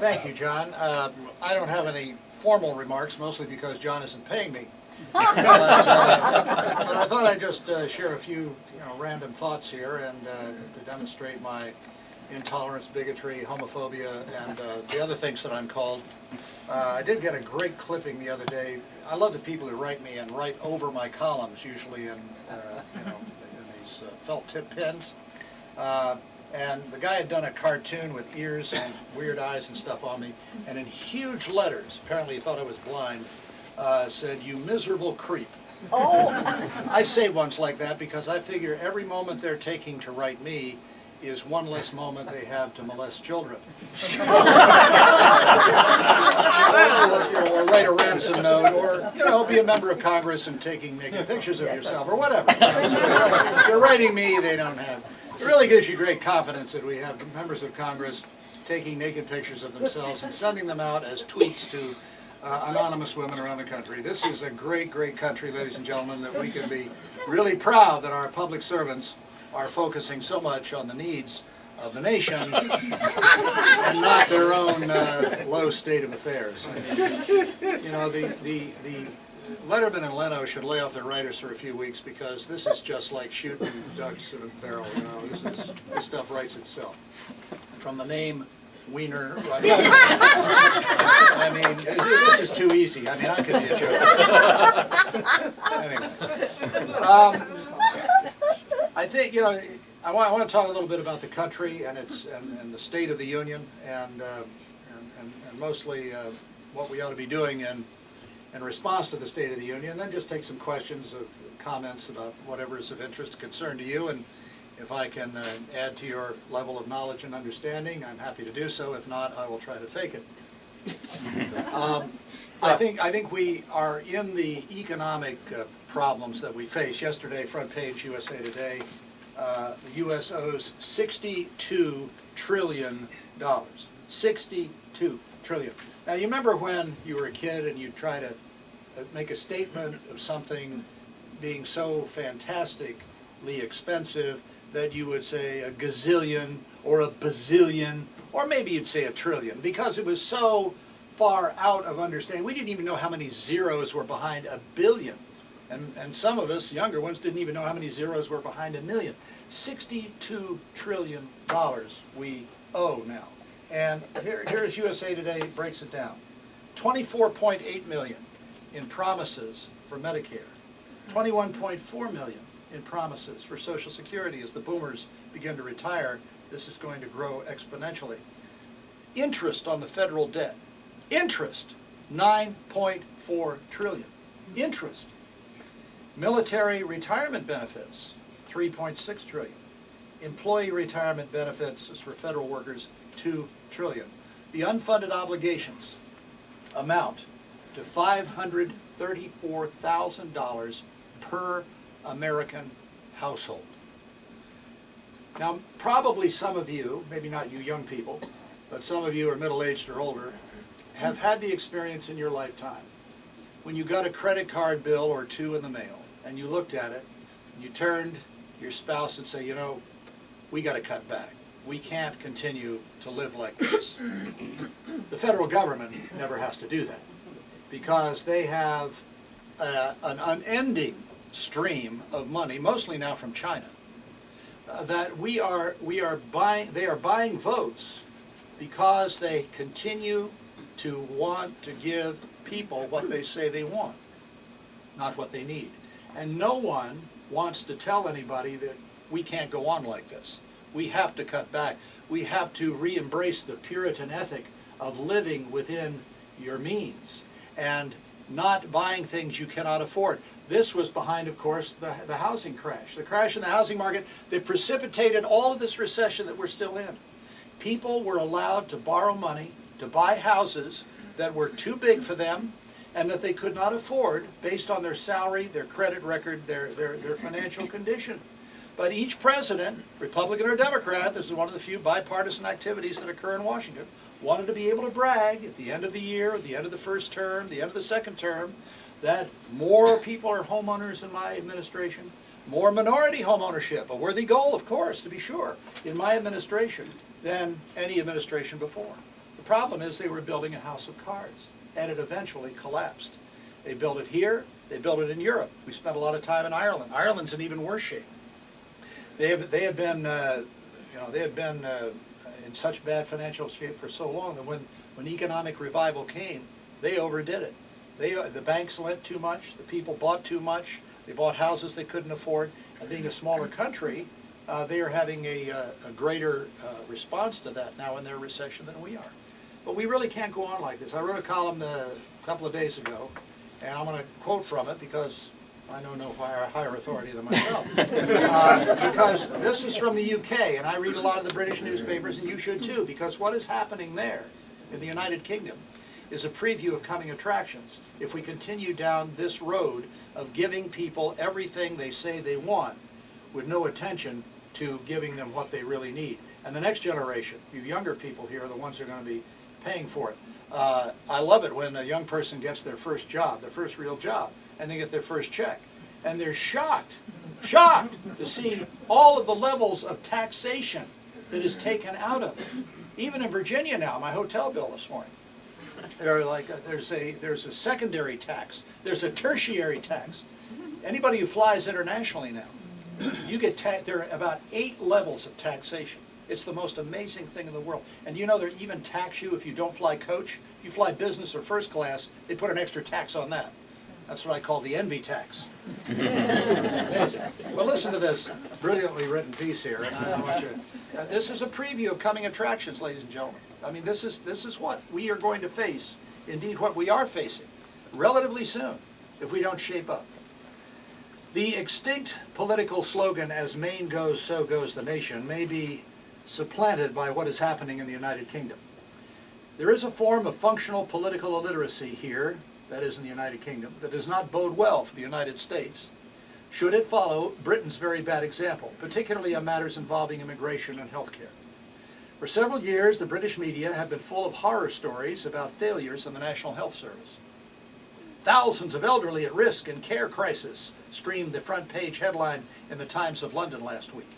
Thank you, John. I don't have any formal remarks, mostly because John isn't paying me. But I thought I'd just share a few random thoughts here and to demonstrate my intolerance, bigotry, homophobia, and the other things that I'm called. I did get a great clipping the other day. I love the people who write me and write over my columns, usually in these felt tip pens. And the guy had done a cartoon with ears and weird eyes and stuff on me, and in huge letters, apparently he thought I was blind, said, "You miserable creep." Oh! I say ones like that because I figure every moment they're taking to write me is one less moment they have to molest children. or write a ransom note, or be a member of Congress and taking naked pictures of yourself, or whatever. If you're writing me, they don't have. It really gives you great confidence that we have members of Congress taking naked pictures of themselves and sending them out as tweets to anonymous women around the country. This is a great, great country, ladies and gentlemen, that we can be really proud that our public servants are focusing so much on the needs of the nation and not their own low state of affairs. The Letterman and Leno should lay off their writers for a few weeks because this is just like shooting ducks in a barrel. This stuff writes itself. From the name Wiener, I mean, this is too easy. I mean, I could be a joke. Anyway, I think I want to talk a little bit about the country and the state of the union and mostly what we ought to be doing in response to the State of the Union, and then just take some questions or comments about whatever is of interest, concern to you, and if I can add to your level of knowledge and understanding, I'm happy to do so. If not, I will try to fake it. I think we are in the economic problems that we face. Yesterday, front page USA Today, the U.S. owes $62 trillion. $62 trillion. Now, you remember when you were a kid and you'd try to make a statement of something being so fantastically expensive that you would say a gazillion or a bazillion, or maybe you'd say a trillion, because it was so far out of understanding. We didn't even know how many zeros were behind a billion. And some of us, younger ones, didn't even know how many zeros were behind a million. $62 trillion we owe now. And here's USA Today breaks it down. 24.8 million in promises for Medicare. 21.4 million in promises for Social Security. As the boomers begin to retire, this is going to grow exponentially. Interest on the federal debt. Interest, 9.4 trillion. Interest. Military retirement benefits, 3.6 trillion. Employee retirement benefits is for federal workers, 2 trillion. The unfunded obligations amount to $534,000 per American household. Now, probably some of you, maybe not you young people, but some of you are middle-aged or older, have had the experience in your lifetime when you got a credit card bill or two in the mail and you looked at it and you turned to your spouse and say, we got to cut back. We can't continue to live like this. The federal government never has to do that because they have an unending stream of money, mostly now from China, that they are buying votes because they continue to want to give people what they say they want, not what they need. And no one wants to tell anybody that we can't go on like this. We have to cut back. We have to re-embrace the Puritan ethic of living within your means and not buying things you cannot afford. This was behind, of course, the housing crash. The crash in the housing market that precipitated all of this recession that we're still in. People were allowed to borrow money to buy houses that were too big for them and that they could not afford based on their salary, their credit record, their financial condition. But each president, Republican or Democrat, this is one of the few bipartisan activities that occur in Washington, wanted to be able to brag at the end of the year, at the end of the first term, the end of the second term, that more people are homeowners in my administration, more minority home ownership, a worthy goal, of course, to be sure, in my administration than any administration before. The problem is they were building a house of cards, and it eventually collapsed. They built it here, they built it in Europe. We spent a lot of time in Ireland. Ireland's in even worse shape. They had been in such bad financial shape for so long that when economic revival came, they overdid it. The banks lent too much, the people bought too much, they bought houses they couldn't afford, and being a smaller country, they are having a greater response to that now in their recession than we are. But we really can't go on like this. I wrote a column a couple of days ago, and I'm going to quote from it because I know no higher authority than myself. Because this is from the UK, and I read a lot of the British newspapers, and you should too, because what is happening there in the United Kingdom is a preview of coming attractions. If we continue down this road of giving people everything they say they want with no attention to giving them what they really need. And the next generation, you younger people here, are the ones who are going to be paying for it. I love it when a young person gets their first job, their first real job, and they get their first check. And they're shocked to see all of the levels of taxation that is taken out of it. Even in Virginia now, my hotel bill this morning, there's a secondary tax, there's a tertiary tax. Anybody who flies internationally now, you get there are about 8 levels of taxation. It's the most amazing thing in the world. And you know they even tax you if you don't fly coach. You fly business or first class, they put an extra tax on that. That's what I call the envy tax. It's amazing. Well, listen to this brilliantly written piece here. And I want you, this is a preview of coming attractions, ladies and gentlemen. I mean, this is what we are going to face, indeed what we are facing, relatively soon, if we don't shape up. The extinct political slogan, "As Maine goes, so goes the nation," may be supplanted by what is happening in the United Kingdom. There is a form of functional political illiteracy here, that is in the United Kingdom, that does not bode well for the United States, should it follow Britain's very bad example, particularly on matters involving immigration and health care. For several years, the British media have been full of horror stories about failures in the National Health Service. "Thousands of elderly at risk in care crisis," screamed the front page headline in the Times of London last week.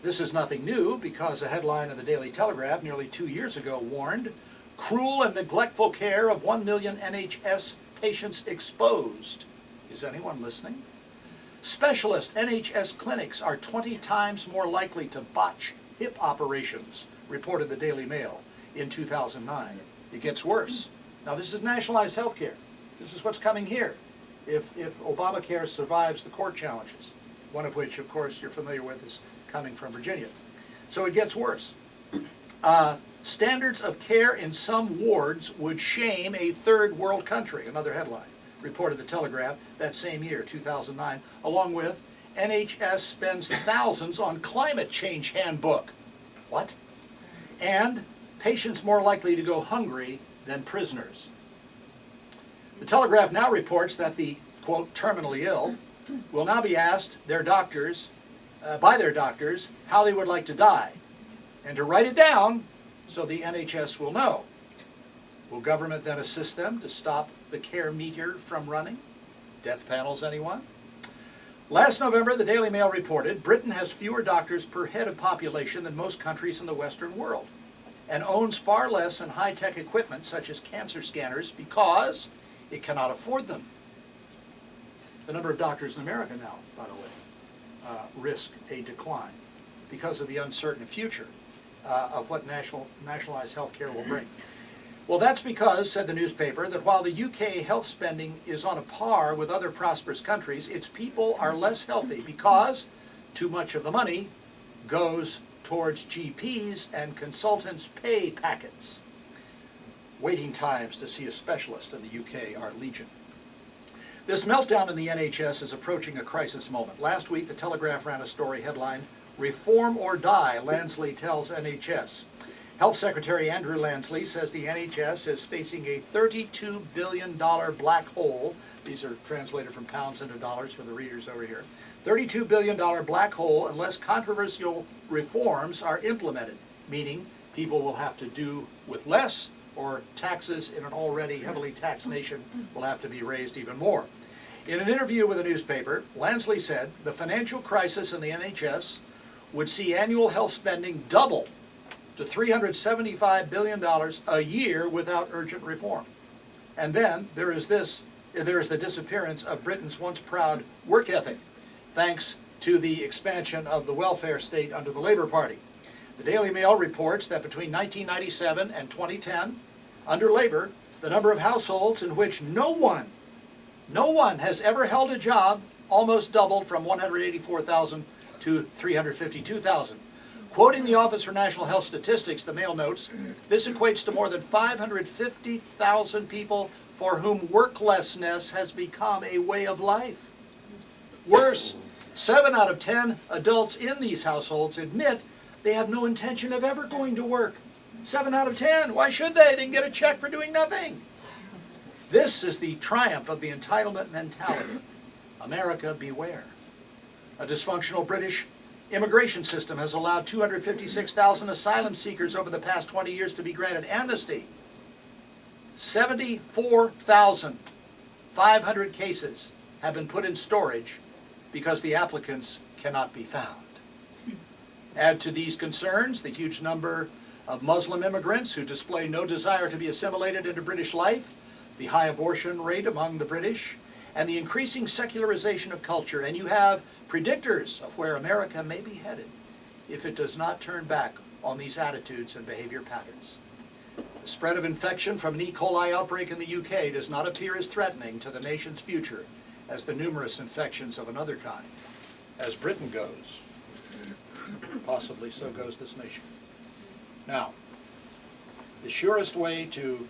This is nothing new because a headline in the Daily Telegraph nearly 2 years ago warned, "Cruel and neglectful care of 1 million NHS patients exposed." Is anyone listening? "Specialist NHS clinics are 20 times more likely to botch hip operations," reported the Daily Mail in 2009. It gets worse. Now this is nationalized health care. This is what's coming here if Obamacare survives the court challenges, one of which, of course, you're familiar with is coming from Virginia. So it gets worse. "Standards of care in some wards would shame a third world country," another headline, reported the Telegraph that same year, 2009, along with "NHS spends thousands on climate change handbook." What? And "patients more likely to go hungry than prisoners." The Telegraph now reports that the, quote, "terminally ill" will now be asked by their doctors how they would like to die, and to write it down so the NHS will know. Will government then assist them to stop the care meter from running? Death panels, anyone? Last November, the Daily Mail reported Britain has fewer doctors per head of population than most countries in the Western world, and owns far less in high-tech equipment such as cancer scanners because it cannot afford them. The number of doctors in America now, by the way, risk a decline because of the uncertain future of what nationalized health care will bring. Well, that's because, said the newspaper, that while the UK health spending is on a par with other prosperous countries, its people are less healthy because too much of the money goes towards GPs and consultants' pay packets. Waiting times to see a specialist in the UK are legion. This meltdown in the NHS is approaching a crisis moment. Last week, the Telegraph ran a story headlined, "Reform or Die, Lansley tells NHS." Health Secretary Andrew Lansley says the NHS is facing a $32 billion black hole. These are translated from pounds into dollars for the readers over here. $32 billion black hole unless controversial reforms are implemented, meaning people will have to do with less, or taxes in an already heavily taxed nation will have to be raised even more. In an interview with a newspaper, Lansley said the financial crisis in the NHS would see annual health spending double to $375 billion a year without urgent reform. And then there is the disappearance of Britain's once proud work ethic, thanks to the expansion of the welfare state under the Labour Party. The Daily Mail reports that between 1997 and 2010, under Labour, the number of households in which no one has ever held a job almost doubled from 184,000 to 352,000. Quoting the Office for National Health Statistics, the Mail notes, this equates to more than 550,000 people for whom worklessness has become a way of life. Worse, 7 out of 10 adults in these households admit they have no intention of ever going to work. 7 out of 10. Why should they? They can get a check for doing nothing. This is the triumph of the entitlement mentality. America, beware. A dysfunctional British immigration system has allowed 256,000 asylum seekers over the past 20 years to be granted amnesty. 74,500 cases have been put in storage because the applicants cannot be found. Add to these concerns the huge number of Muslim immigrants who display no desire to be assimilated into British life, the high abortion rate among the British, and the increasing secularization of culture, and you have predictors of where America may be headed if it does not turn back on these attitudes and behavior patterns. The spread of infection from an E. coli outbreak in the UK does not appear as threatening to the nation's future as the numerous infections of another kind. As Britain goes, possibly so goes this nation. Now, the surest way to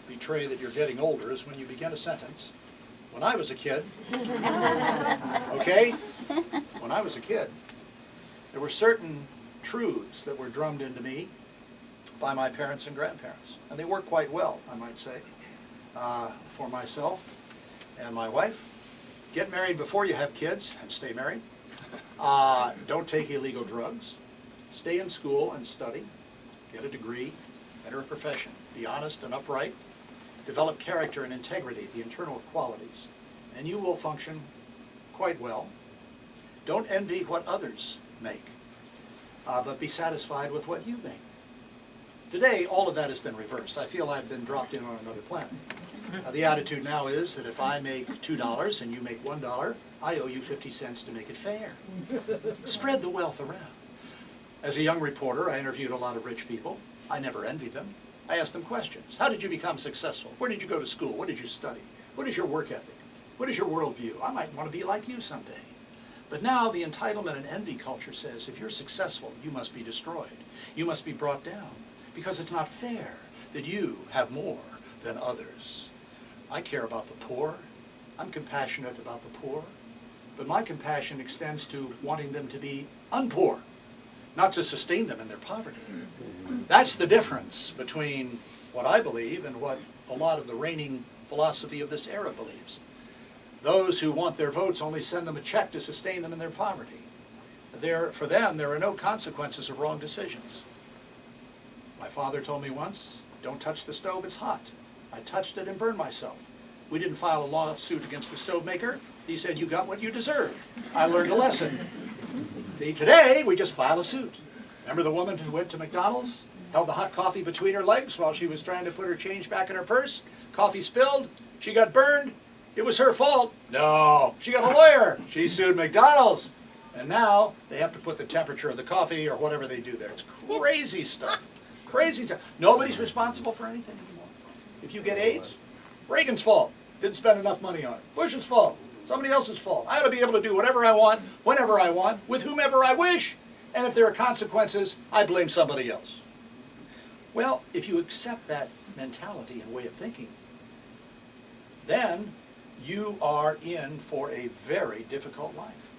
betray that you're getting older is when you begin a sentence. When I was a kid, okay? When I was a kid, there were certain truths that were drummed into me by my parents and grandparents. And they worked quite well, I might say, for myself and my wife. Get married before you have kids and stay married. Don't take illegal drugs. Stay in school and study. Get a degree. Enter a profession. Be honest and upright. Develop character and integrity, the internal qualities, and you will function quite well. Don't envy what others make, but be satisfied with what you make. Today, all of that has been reversed. I feel I've been dropped in on another planet. The attitude now is that if I make $2 and you make $1, I owe you 50 cents to make it fair. Spread the wealth around. As a young reporter, I interviewed a lot of rich people. I never envied them. I asked them questions. How did you become successful? Where did you go to school? What did you study? What is your work ethic? What is your worldview? I might want to be like you someday. But now the entitlement and envy culture says if you're successful, you must be destroyed. You must be brought down because it's not fair that you have more than others. I care about the poor. I'm compassionate about the poor. But my compassion extends to wanting them to be unpoor, not to sustain them in their poverty. That's the difference between what I believe and what a lot of the reigning philosophy of this era believes. Those who want their votes only send them a check to sustain them in their poverty. For them, there are no consequences of wrong decisions. My father told me once, don't touch the stove, it's hot. I touched it and burned myself. We didn't file a lawsuit against the stove maker. He said, you got what you deserved. I learned a lesson. See, today, we just file a suit. Remember the woman who went to McDonald's, held the hot coffee between her legs while she was trying to put her change back in her purse? Coffee spilled. She got burned. It was her fault. No, she got a lawyer. She sued McDonald's. And now they have to put the temperature of the coffee or whatever they do there. It's crazy stuff. Crazy stuff. Nobody's responsible for anything anymore. If you get AIDS, Reagan's fault. Didn't spend enough money on it. Bush's fault. Somebody else's fault. I ought to be able to do whatever I want, whenever I want, with whomever I wish. And if there are consequences, I blame somebody else. Well, if you accept that mentality and way of thinking, then you are in for a very difficult life.